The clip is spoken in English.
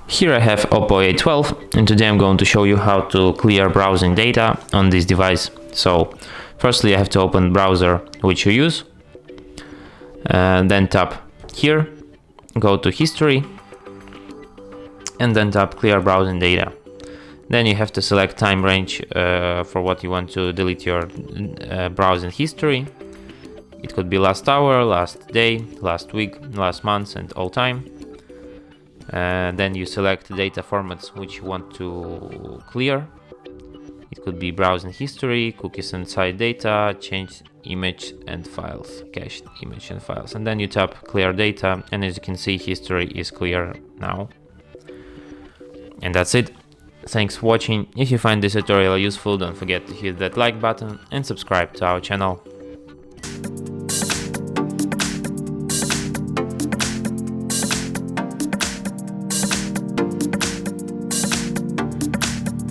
Here I have OPPO A12, and today I'm going to show you how to clear browsing data on this device. So firstly I have to open browser which you use, and then tap here, go to history, and then tap clear browsing data. Then you have to select time range for what you want to delete your browsing history. It could be last hour, last day, last week, last month, and all time. Then you select data formats which you want to clear. It could be browsing history, cookies and site data, change image and files, cached image and files. And then you tap clear data, and as you can see, history is clear now. And that's it. Thanks for watching. If you find this tutorial useful, don't forget to hit that like button and subscribe to our channel.